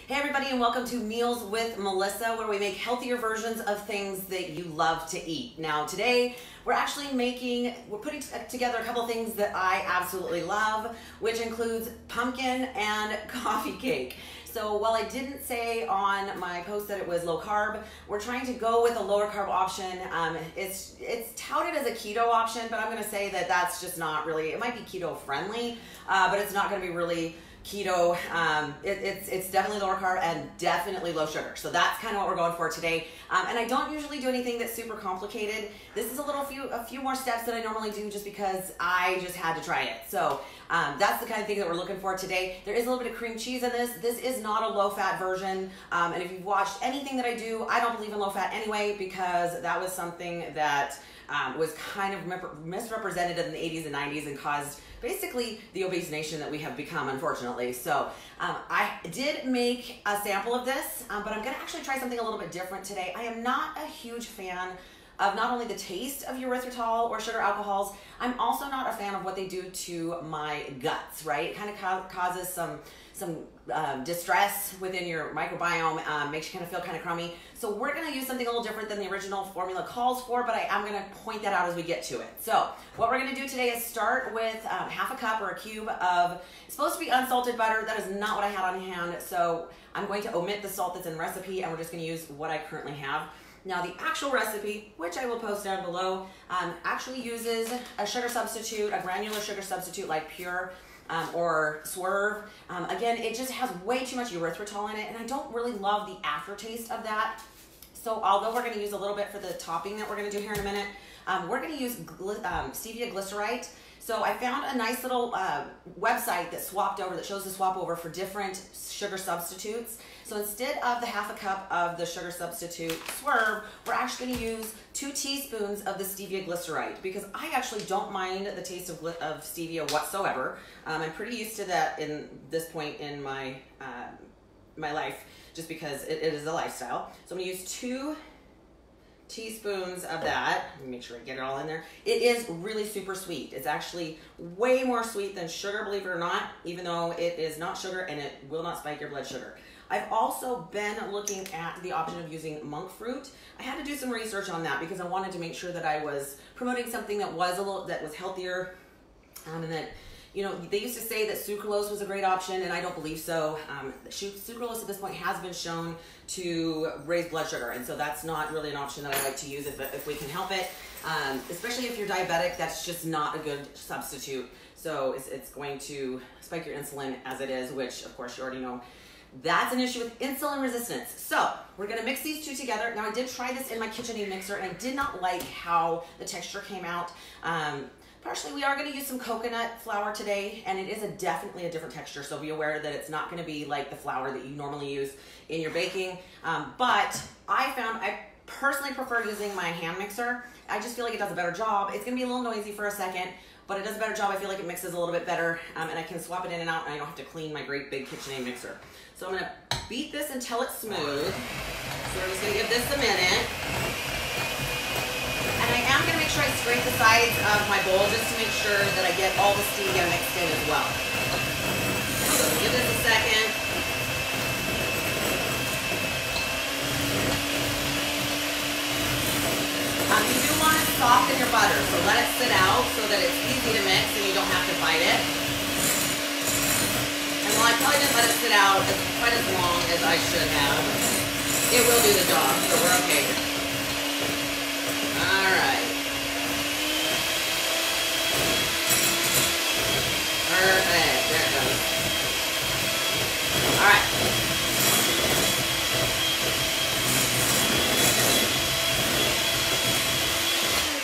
Hey everybody, and welcome to Meals with Melissa, where we make healthier versions of things that you love to eat. Now today, we're putting together a couple of things that I absolutely love, which includes pumpkin and coffee cake. So while I didn't say on my post that it was low carb, we're trying to go with a lower carb option. It's touted as a keto option, but I'm gonna say that that's just not really, it might be keto friendly, but it's not gonna be really keto. It's definitely lower carb and definitely low sugar. So that's kind of what we're going for today. And I don't usually do anything that's super complicated. This is a few more steps than I normally do just because I just had to try it. So that's the kind of thing that we're looking for today. There is a little bit of cream cheese in this. This is not a low fat version. And if you've watched anything that I do, I don't believe in low fat anyway, because that was something that was kind of misrepresented in the 80s and 90s and caused basically the obese nation that we have become, unfortunately. So I did make a sample of this, but I'm gonna actually try something a little bit different today. I am not a huge fan of not only the taste of erythritol or sugar alcohols, I'm also not a fan of what they do to my guts, right? It kind of causes some distress within your microbiome, makes you kind of feel kind of crummy. So we're gonna use something a little different than the original formula calls for, but I am gonna point that out as we get to it. So what we're gonna do today is start with half a cup or a cube of, it's supposed to be unsalted butter. That is not what I had on hand. So I'm going to omit the salt that's in the recipe, and we're just gonna use what I currently have. Now the actual recipe, which I will post down below, actually uses a sugar substitute, a granular sugar substitute like Pure or Swerve. Again, it just has way too much erythritol in it, and I don't really love the aftertaste of that. So although we're gonna use a little bit for the topping that we're gonna do here in a minute, we're gonna use stevia glycerite. So I found a nice little website that shows the swap over for different sugar substitutes. So instead of the half a cup of the sugar substitute Swerve, we're actually gonna use 2 teaspoons of the stevia glycerite, because I actually don't mind the taste of stevia whatsoever. I'm pretty used to that in this point in my my life, just because it is a lifestyle. So I'm gonna use 2 teaspoons of that. Let me make sure I get it all in there. It is really super sweet. It's actually way more sweet than sugar, believe it or not, even though it is not sugar and it will not spike your blood sugar. I've also been looking at the option of using monk fruit. I had to do some research on that because I wanted to make sure that I was promoting something that was healthier, and that, you know, they used to say that sucralose was a great option, and I don't believe so. Sucralose at this point has been shown to raise blood sugar, and so that's not really an option that I like to use if we can help it. Especially if you're diabetic, that's just not a good substitute. So it's going to spike your insulin as it is, which of course you already know. That's an issue with insulin resistance. So we're gonna mix these 2 together. Now I did try this in my KitchenAid mixer, and I did not like how the texture came out. Partially, we are going to use some coconut flour today, and it is definitely a different texture, so be aware that it's not going to be like the flour that you normally use in your baking. But I personally prefer using my hand mixer. I just feel like it does a better job. It's going to be a little noisy for a second, but it does a better job. I feel like it mixes a little bit better, and I can swap it in and out, and I don't have to clean my great big KitchenAid mixer. So I'm going to beat this until it's smooth. So we're just going to give this a minute. And I am going to make sure I scrape the sides of my bowl just to make sure that I get all the stevia mixed in as well. So give this a second. You do want to soften your butter, so let it sit out so that it's easy to mix and you don't have to bite it. And while I probably didn't let it sit out quite as long as I should have, it will do the job, so we're okay here. All right. Perfect. There it goes. All right.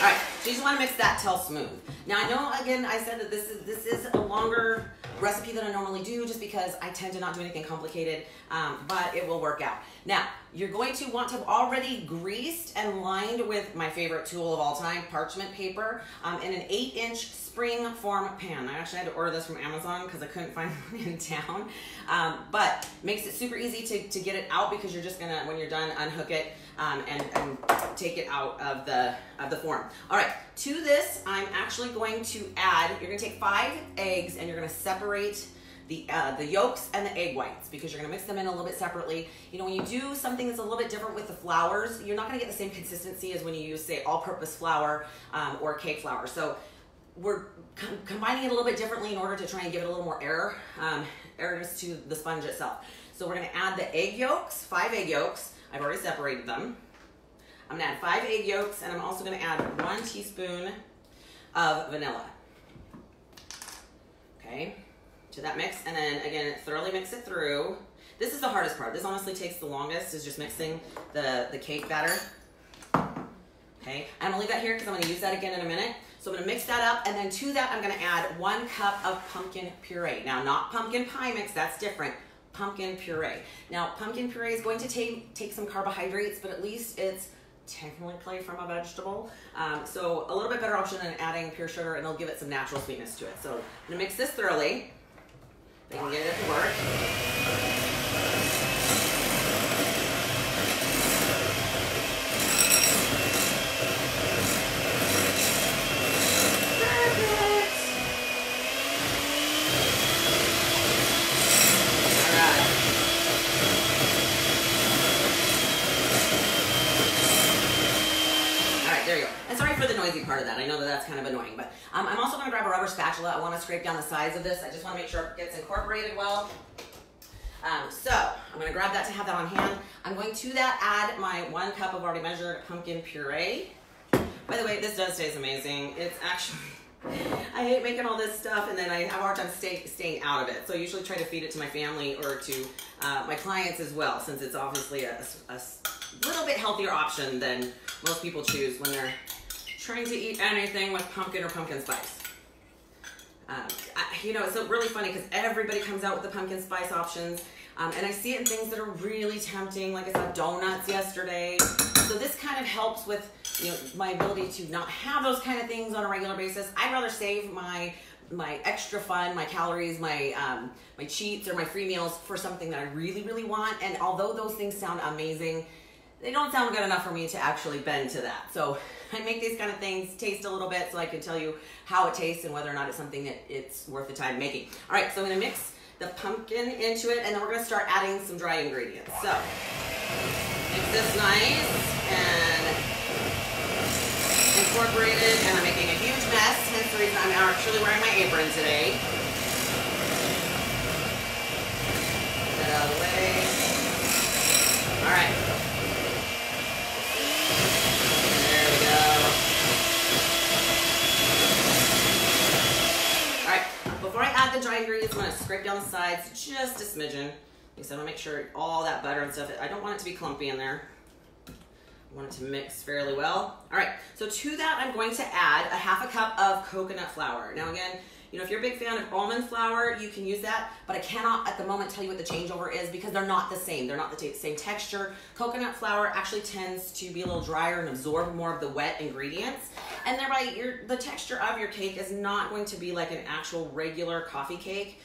All right. So you just want to mix that till smooth. Now I know, again, I said that this is a longer recipe than I normally do, just because I tend to not do anything complicated, but it will work out. Now, you're going to want to have already greased and lined with my favorite tool of all time, parchment paper, in an 8-inch spring form pan. I actually had to order this from Amazon because I couldn't find one in town, but makes it super easy to get it out, because you're just gonna, when you're done, unhook it and take it out of the form. All right, to this, I'm actually going to add, you're gonna take 5 eggs and you're gonna separate the yolks and the egg whites, because you're gonna mix them in a little bit separately. You know, when you do something that's a little bit different with the flours, you're not gonna get the same consistency as when you use, say, all-purpose flour or cake flour. So we're combining it a little bit differently in order to try and give it a little more airness to the sponge itself. So we're gonna add the egg yolks, 5 egg yolks. I've already separated them. I'm gonna add 5 egg yolks, and I'm also gonna add 1 teaspoon of vanilla. Okay, to that mix, and then again, thoroughly mix it through. This is the hardest part. This honestly takes the longest, is just mixing the cake batter. Okay, I'm gonna leave that here because I'm gonna use that again in a minute. So I'm gonna mix that up, and then to that, I'm gonna add 1 cup of pumpkin puree. Now, not pumpkin pie mix, that's different. Pumpkin puree. Now, pumpkin puree is going to take some carbohydrates, but at least it's technically from a vegetable. So a little bit better option than adding pure sugar, and it'll give it some natural sweetness to it. So I'm gonna mix this thoroughly. They can get it to work. There you go. And sorry for the noisy part of that. I know that that's kind of annoying, but I'm also going to grab a rubber spatula. I want to scrape down the sides of this. I just want to make sure it gets incorporated well. So I'm going to grab that to have that on hand. I'm going to that add my 1 cup of already measured pumpkin puree. By the way, this does taste amazing. It's actually, I hate making all this stuff, and then I have a hard time staying out of it. So I usually try to feed it to my family or to my clients as well, since it's obviously a little bit healthier option than most people choose when they're trying to eat anything with pumpkin or pumpkin spice. You know, it's really funny because everybody comes out with the pumpkin spice options, and I see it in things that are really tempting, like I saw donuts yesterday. So this kind of helps with, you know, my ability to not have those kind of things on a regular basis. I'd rather save my extra fun, my calories, my cheats or my free meals for something that I really, really want. And although those things sound amazing, they don't sound good enough for me to actually bend to that. So I make these kind of things taste a little bit so I can tell you how it tastes and whether or not it's something that it's worth the time making. All right, so I'm gonna mix the pumpkin into it, and then we're gonna start adding some dry ingredients. So mix this nice and incorporate it, and I'm making a huge mess, hence the reason I'm actually wearing my apron today. Get that out of the way. All right. Before I add the dry ingredients, I'm going to scrape down the sides just a smidgen. Like I said, I want to make sure all that butter and stuff, I don't want it to be clumpy in there. I want it to mix fairly well. All right, so to that, I'm going to add a 1/2 cup of coconut flour. Now again, you know, if you're a big fan of almond flour, you can use that, but I cannot at the moment tell you what the changeover is because they're not the same. They're not the same texture. Coconut flour actually tends to be a little drier and absorb more of the wet ingredients. And thereby, the texture of your cake is not going to be like an actual regular coffee cake.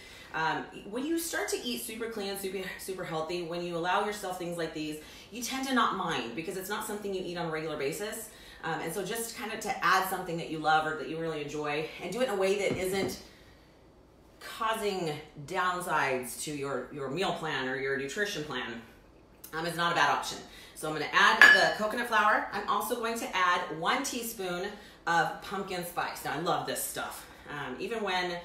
When you start to eat super clean, super healthy, when you allow yourself things like these, you tend to not mind because it's not something you eat on a regular basis. And so just kind of to add something that you love or that you really enjoy and do it in a way that isn't causing downsides to your meal plan or your nutrition plan is not a bad option. So I'm going to add the coconut flour. I'm also going to add 1 teaspoon of pumpkin spice. Now I love this stuff. Even when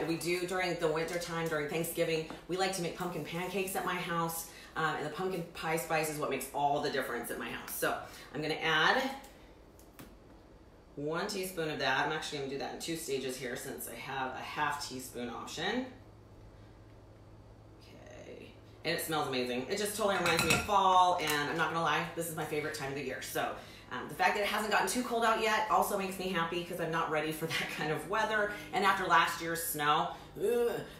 we do during the winter time, during Thanksgiving, we like to make pumpkin pancakes at my house. And the pumpkin pie spice is what makes all the difference at my house. So I'm going to add 1 teaspoon of that. I'm actually going to do that in 2 stages here since I have a 1/2 teaspoon option. Okay. And it smells amazing. It just totally reminds me of fall, and I'm not going to lie, this is my favorite time of the year. So the fact that it hasn't gotten too cold out yet also makes me happy because I'm not ready for that kind of weather. And after last year's snow,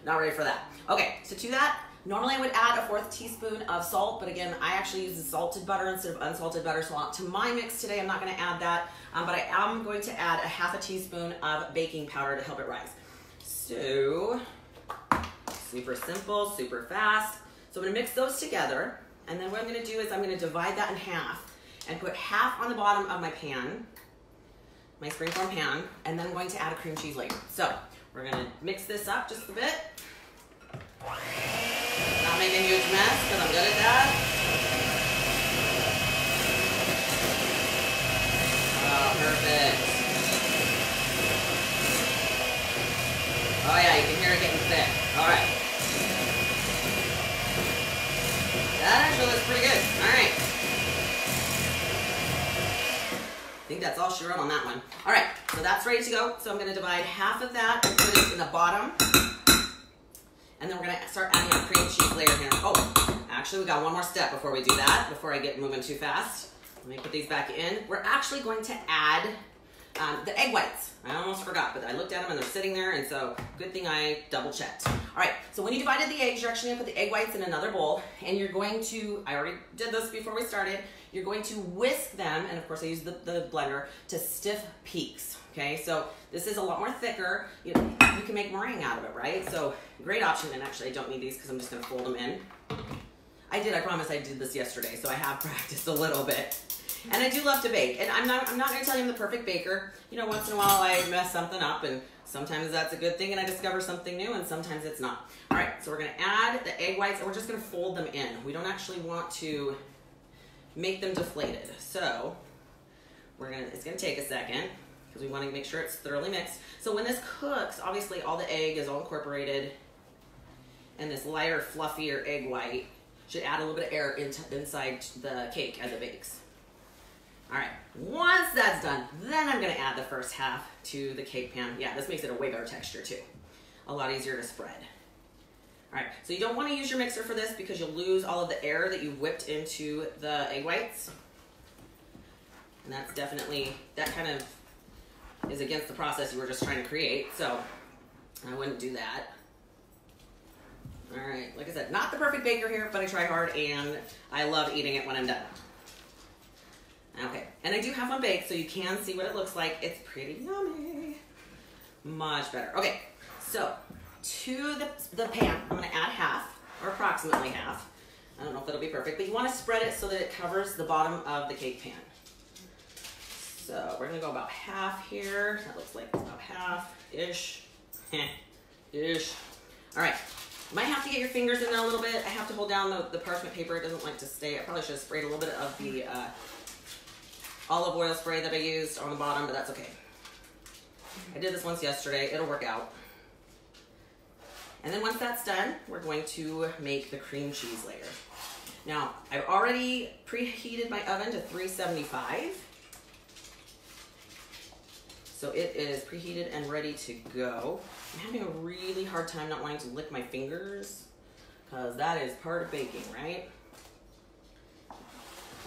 not ready for that. Okay, so to that, normally I would add a 1/4 teaspoon of salt, but again, I actually use the salted butter instead of unsalted butter. So to my mix today, I'm not going to add that, but I am going to add a 1/2 teaspoon of baking powder to help it rise. So super simple, super fast. So I'm going to mix those together, and then what I'm going to do is I'm going to divide that in half and put half on the bottom of my pan, my springform pan, and then I'm going to add a cream cheese later. So we're going to mix this up just a bit. Not making a huge mess because I'm good at that. Oh, perfect. Oh yeah, you can hear it getting thick. All right. That actually looks pretty good. All right. I think that's all she wrote on that one. All right, so that's ready to go. So I'm gonna divide half of that and put it in the bottom. And then we're gonna start adding our cream cheese layer here. Oh, actually we got one more step before we do that, before I get moving too fast. Let me put these back in. We're actually going to add the egg whites. I almost forgot, but I looked at them and they're sitting there, and so good thing I double checked. All right, so when you divided the eggs, you're actually gonna put the egg whites in another bowl, and you're going to, I already did this before we started, you're going to whisk them, and of course I use the blender, to stiff peaks, okay? So this is a lot more thicker. You can make meringue out of it, right? So great option, and actually I don't need these because I'm just gonna fold them in. I promise I did this yesterday, so I have practiced a little bit. And I do love to bake, and I'm not gonna tell you I'm the perfect baker. You know, once in a while I mess something up, and sometimes that's a good thing and I discover something new, and sometimes it's not. All right, so we're gonna add the egg whites, and we're just gonna fold them in. We don't actually want to make them deflated. So it's gonna take a second, because we wanna make sure it's thoroughly mixed. So when this cooks, obviously all the egg is all incorporated, and this lighter, fluffier egg white should add a little bit of air inside the cake as it bakes. All right, once that's done, then I'm gonna add the first half to the cake pan. Yeah, this makes it a way better texture too. A lot easier to spread. All right, so you don't wanna use your mixer for this because you'll lose all of the air that you whipped into the egg whites. And that's definitely, that kind of is against the process you were just trying to create, so I wouldn't do that. All right, like I said, not the perfect baker here, but I try hard and I love eating it when I'm done. Okay, and I do have one baked, so you can see what it looks like. It's pretty yummy. Much better. Okay, so to the pan, I'm gonna add half, or approximately half. I don't know if it'll be perfect, but you wanna spread it so that it covers the bottom of the cake pan. So we're gonna go about half here. That looks like it's about half-ish. Ish. All right, you might have to get your fingers in there a little bit. I have to hold down the parchment paper. It doesn't like to stay. I probably should have sprayed a little bit of the olive oil spray that I used on the bottom, but that's okay. I did this once yesterday. It'll work out. And then once that's done, we're going to make the cream cheese layer. Now, I've already preheated my oven to 375. So it is preheated and ready to go. I'm having a really hard time not wanting to lick my fingers, because that is part of baking, right?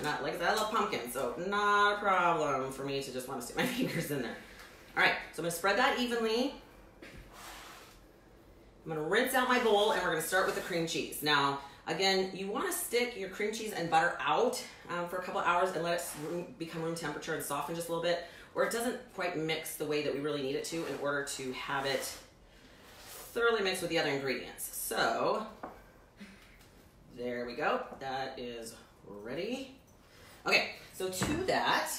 Not, like I said, I love pumpkin, so not a problem for me to just want to stick my fingers in there. All right, so I'm gonna spread that evenly. I'm gonna rinse out my bowl, and we're gonna start with the cream cheese. Now, again, you wanna stick your cream cheese and butter out for a couple hours and let it become room temperature and soften just a little bit, or it doesn't quite mix the way that we really need it to in order to have it thoroughly mixed with the other ingredients. So, there we go, that is ready. Okay, so to that,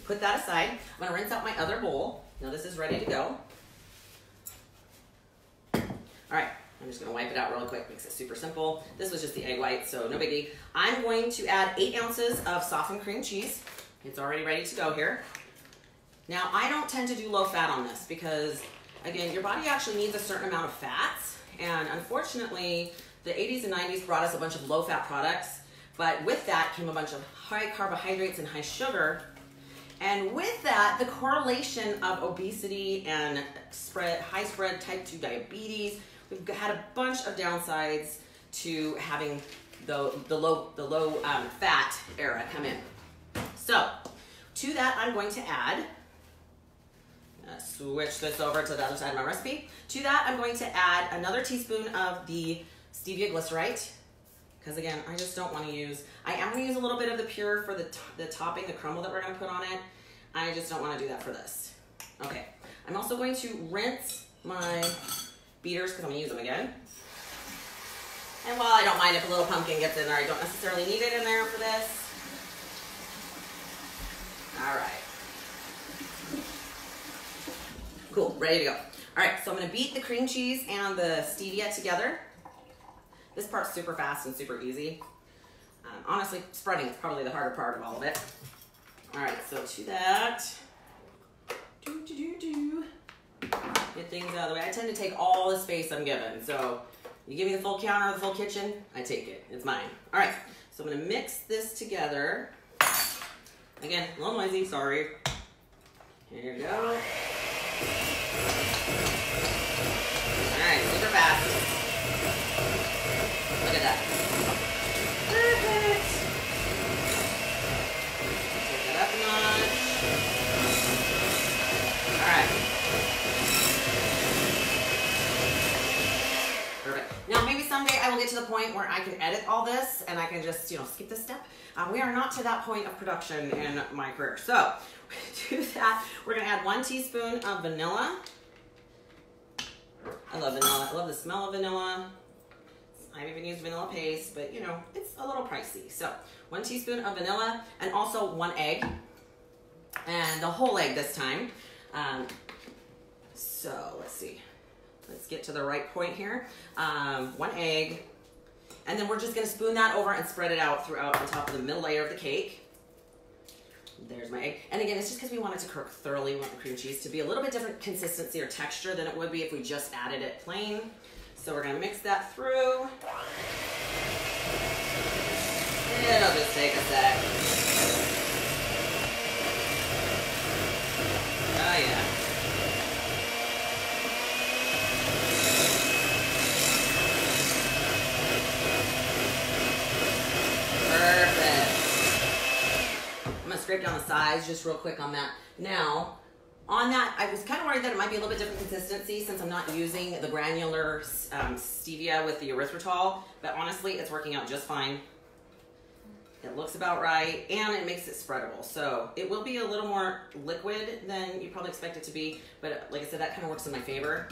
put that aside. I'm gonna rinse out my other bowl. Now this is ready to go. All right, I'm just gonna wipe it out real quick, makes it super simple. This was just the egg white, so no biggie. I'm going to add 8 ounces of softened cream cheese. It's already ready to go here. Now, I don't tend to do low fat on this because, again, your body actually needs a certain amount of fats, and unfortunately, the 80s and 90s brought us a bunch of low fat products. But with that came a bunch of high carbohydrates and high sugar. And with that, the correlation of obesity and high spread type 2 diabetes, we've had a bunch of downsides to having the low fat era come in. So to that, I'm going to add, switch this over to the other side of my recipe. To that, I'm going to add another teaspoon of the stevia glycerite. Because again, I just don't want to use, I am going to use a little bit of the pure for the topping, the crumble that we're going to put on it. I just don't want to do that for this. Okay, I'm also going to rinse my beaters because I'm going to use them again. And while I don't mind if a little pumpkin gets in there, I don't necessarily need it in there for this. All right. Cool, ready to go. All right, so I'm gonna beat the cream cheese and the stevia together. This part's super fast and super easy. Honestly, spreading is probably the harder part of all of it. All right, so to that, get things out of the way. I tend to take all the space I'm given. So you give me the full counter or the full kitchen, I take it. It's mine. All right, so I'm gonna mix this together. Again, a little noisy, sorry. Here you go. All right, super fast. Look at that. Perfect. Take that up a notch. All right. Perfect. Now, maybe someday I will get to the point where I can edit all this and I can just, skip this step. We are not to that point of production in my career. So, to do that, we're gonna add 1 teaspoon of vanilla. I love vanilla. I love the smell of vanilla. I've even used vanilla paste, but it's a little pricey. So 1 teaspoon of vanilla and also 1 egg. And the whole egg this time. So let's see. Let's get to the right point here. 1 egg. And then we're just gonna spoon that over and spread it out throughout on top of the middle layer of the cake. There's my egg. And again, it's just because we want it to cook thoroughly. We want the cream cheese to be a little bit different consistency or texture than it would be if we just added it plain. So we're gonna mix that through. It'll just take a sec. Oh yeah. Perfect. I'm gonna scrape down the sides just real quick on that. Now, on that, I was kind of worried that it might be a little bit different consistency since I'm not using the granular stevia with the erythritol, but honestly, it's working out just fine. It looks about right, and it makes it spreadable. So it will be a little more liquid than you probably expect it to be, but like I said, that kind of works in my favor.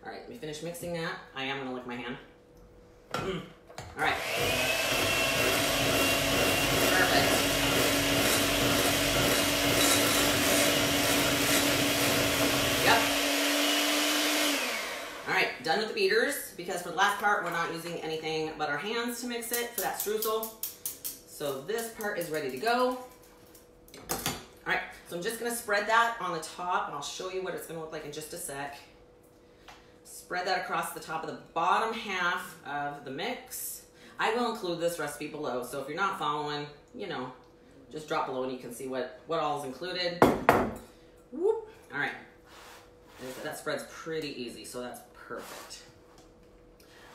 All right, let me finish mixing that. I am gonna lick my hand. All right. Perfect. Yep. All right, done with the beaters, because for the last part, we're not using anything but our hands to mix it for that streusel. So this part is ready to go. All right, so I'm just gonna spread that on the top, and I'll show you what it's gonna look like in just a sec. Spread that across the top of the bottom half of the mix. I will include this recipe below, so if you're not following, just drop below and you can see what all is included. Whoop. All right, that spreads pretty easy, so that's perfect.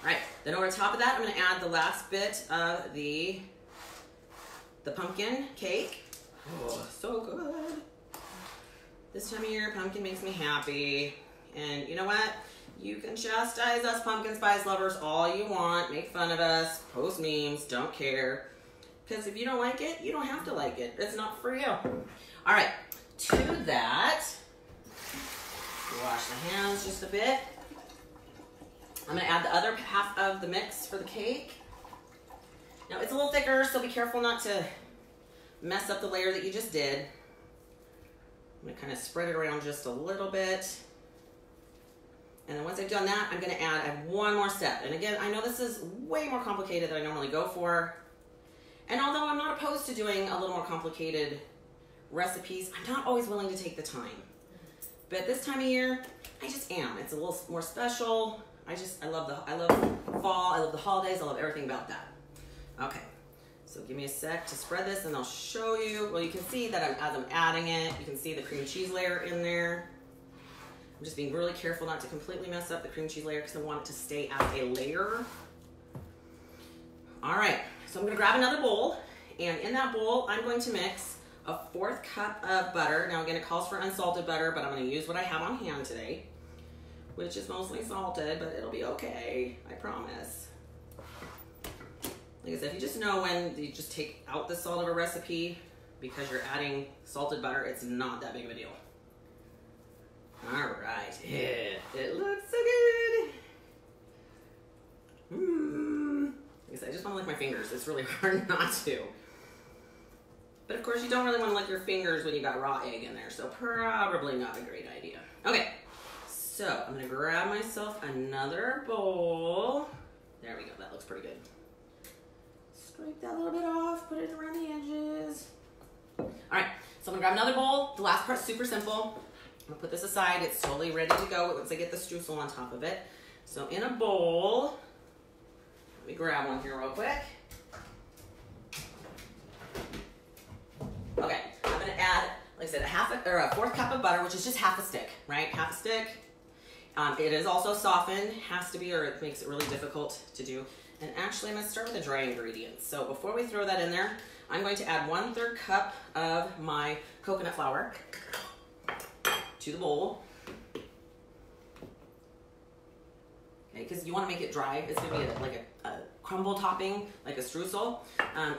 All right, then over top of that, I'm gonna add the last bit of the pumpkin cake. Oh, so good. This time of year, pumpkin makes me happy. And you know what? You can chastise us pumpkin spice lovers all you want, make fun of us, post memes, don't care. Because if you don't like it, you don't have to like it. It's not for you. All right, to that, wash the hands just a bit. I'm gonna add the other half of the mix for the cake. Now it's a little thicker, so be careful not to mess up the layer that you just did. I'm gonna kind of spread it around just a little bit. And then once I've done that, I'm gonna add one more step. And again, I know this is way more complicated than I normally go for. And although I'm not opposed to doing a little more complicated recipes, I'm not always willing to take the time. But this time of year, I just am. It's a little more special. I love fall, I love the holidays, I love everything about that. Okay, so give me a sec to spread this and I'll show you. Well, you can see that as I'm adding it, you can see the cream cheese layer in there. I'm just being really careful not to completely mess up the cream cheese layer because I want it to stay as a layer. All right, so I'm gonna grab another bowl, and in that bowl, I'm going to mix a 1/4 cup of butter. Now again, it calls for unsalted butter, but I'm gonna use what I have on hand today, which is mostly salted, but it'll be okay, I promise. Like I said, if you just know when you just take out the salt of a recipe because you're adding salted butter, it's not that big of a deal. All right, yeah, it looks so good. Like I said, I just want to lick my fingers. It's really hard not to. But of course, you don't really want to lick your fingers when you got raw egg in there, so probably not a great idea. Okay, So I'm gonna grab myself another bowl. There we go, that looks pretty good. Scrape that little bit off, put it around the edges. All right, so I'm gonna grab another bowl. The last part's super simple. I'm gonna put this aside. It's totally ready to go once I get the streusel on top of it. So in a bowl, let me grab one here real quick. Okay, I'm gonna add, like I said, a fourth cup of butter, which is just half a stick, right? Half a stick. It is also softened, has to be, or it makes it really difficult to do. And actually, I'm gonna start with the dry ingredients. So before we throw that in there, I'm going to add 1/3 cup of my coconut flour to the bowl. Okay, because you wanna make it dry. It's gonna be like a crumble topping, like a streusel.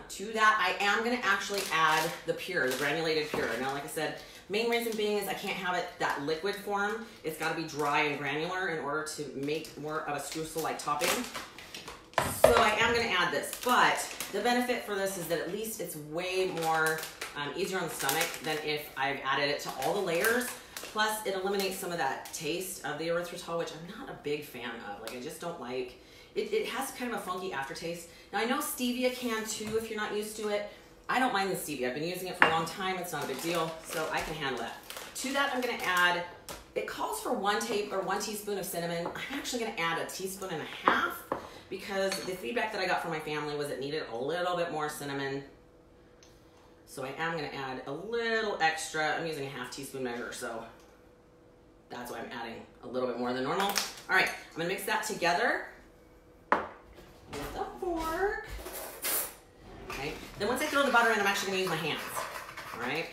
To that, I am gonna actually add the pure, the granulated pure. Now, like I said, main reason being is I can't have it that liquid form. It's gotta be dry and granular in order to make more of a streusel-like topping. So I am gonna add this, but the benefit for this is that at least it's way more easier on the stomach than if I've added it to all the layers. Plus, it eliminates some of that taste of the erythritol, which I'm not a big fan of. Like, I just don't like. It has kind of a funky aftertaste. Now, I know stevia can too if you're not used to it. I don't mind the stevia. I've been using it for a long time. It's not a big deal, so I can handle that. To that, I'm gonna add, it calls for 1 teaspoon of cinnamon. I'm actually gonna add 1.5 teaspoons because the feedback that I got from my family was it needed a little bit more cinnamon. So I am gonna add a little extra. I'm using a 1/2 teaspoon measure, so that's why I'm adding a little bit more than normal. All right, I'm gonna mix that together with a fork. Okay, then once I throw the butter in, I'm actually gonna use my hands. All right,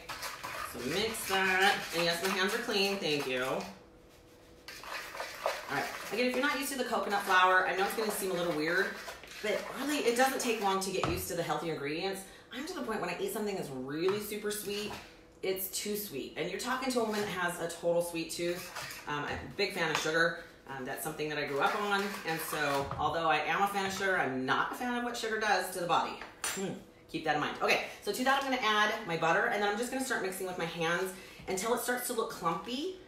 so mix that. And yes, my hands are clean, thank you. All right, again, if you're not used to the coconut flour, I know it's gonna seem a little weird, but really it doesn't take long to get used to the healthy ingredients. I'm to the point when I eat something that's really super sweet, it's too sweet. And you're talking to a woman that has a total sweet tooth. I'm a big fan of sugar. That's something that I grew up on. And so, although I am a fan of sugar, I'm not a fan of what sugar does to the body. Keep that in mind. Okay, so to that I'm gonna add my butter, and then I'm just gonna start mixing with my hands until it starts to look clumpy.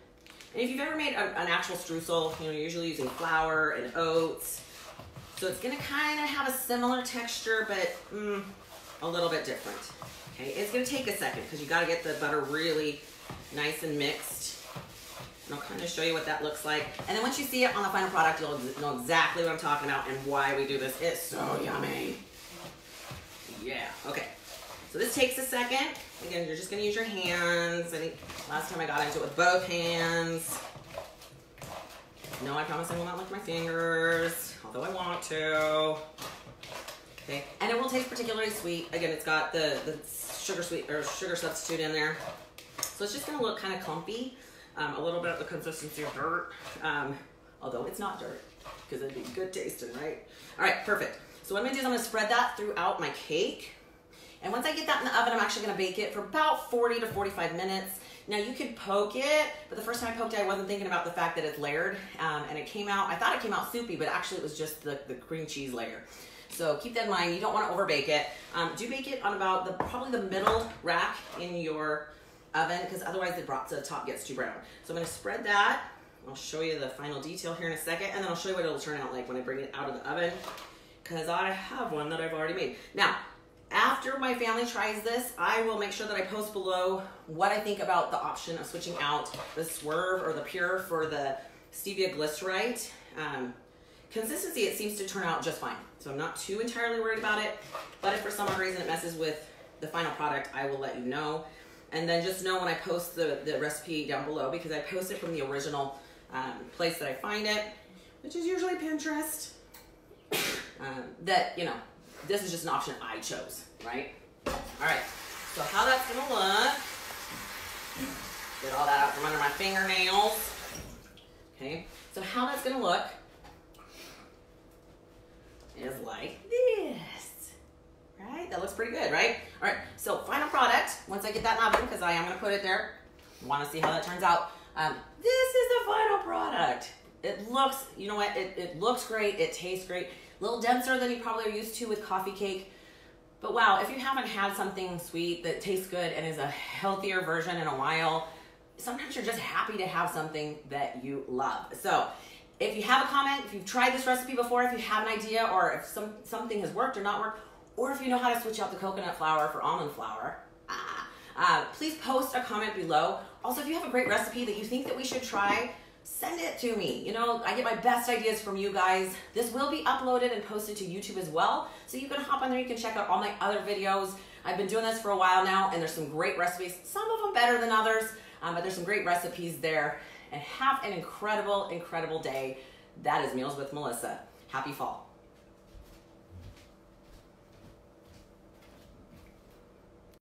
And if you've ever made an actual streusel, you know, you're usually using flour and oats. So it's gonna kind of have a similar texture, but a little bit different. Okay, it's gonna take a second because you gotta get the butter really nice and mixed. And I'll kind of show you what that looks like. And then once you see it on the final product, you'll know exactly what I'm talking about and why we do this. It's so yummy. Yeah, okay. So this takes a second. Again, you're just gonna use your hands. I think last time I got into it with both hands. No, I promise I will not lick my fingers, although I want to. Okay, and it will taste particularly sweet. Again, it's got the sugar substitute in there. So it's just gonna look kind of clumpy. A little bit of the consistency of dirt, although it's not dirt, because it'd be good tasting, right? All right, perfect. So what I'm gonna do is I'm gonna spread that throughout my cake. And once I get that in the oven, I'm actually gonna bake it for about 40 to 45 minutes. Now you could poke it, but the first time I poked it, I wasn't thinking about the fact that it's layered. And it came out, I thought it came out soupy, but actually it was just the cream cheese layer. So keep that in mind, you don't wanna over bake it. Do bake it on about probably the middle rack in your oven, because otherwise the top gets too brown. So I'm gonna spread that. I'll show you the final detail here in a second, and then I'll show you what it'll turn out like when I bring it out of the oven, because I have one that I've already made. Now, after my family tries this, I will make sure that I post below what I think about the option of switching out the Swerve or the Pure for the stevia glycerite. Consistency, it seems to turn out just fine. So I'm not too entirely worried about it, but if for some odd reason it messes with the final product, I will let you know. And then just know when I post the recipe down below, because I post it from the original place that I find it, which is usually Pinterest, that, you know, this is just an option I chose, right? All right, so how that's gonna look, get all that out from under my fingernails. Okay, so how that's gonna look is like this. Right, that looks pretty good, right? All right, so final product, once I get that in the oven, because I am gonna put it there, wanna see how that turns out. This is the final product. It looks, you know what, it looks great, it tastes great. A little denser than you probably are used to with coffee cake. But wow, if you haven't had something sweet that tastes good and is a healthier version in a while, sometimes you're just happy to have something that you love. So if you have a comment, if you've tried this recipe before, if you have an idea, or if something has worked or not worked, or if you know how to switch out the coconut flour for almond flour, please post a comment below. Also, if you have a great recipe that you think that we should try, send it to me. You know, I get my best ideas from you guys. This will be uploaded and posted to YouTube as well, so you can hop on there, you can check out all my other videos. I've been doing this for a while now, and there's some great recipes, some of them better than others, but there's some great recipes there. And have an incredible, incredible day. That is Meals with Melissa. Happy fall.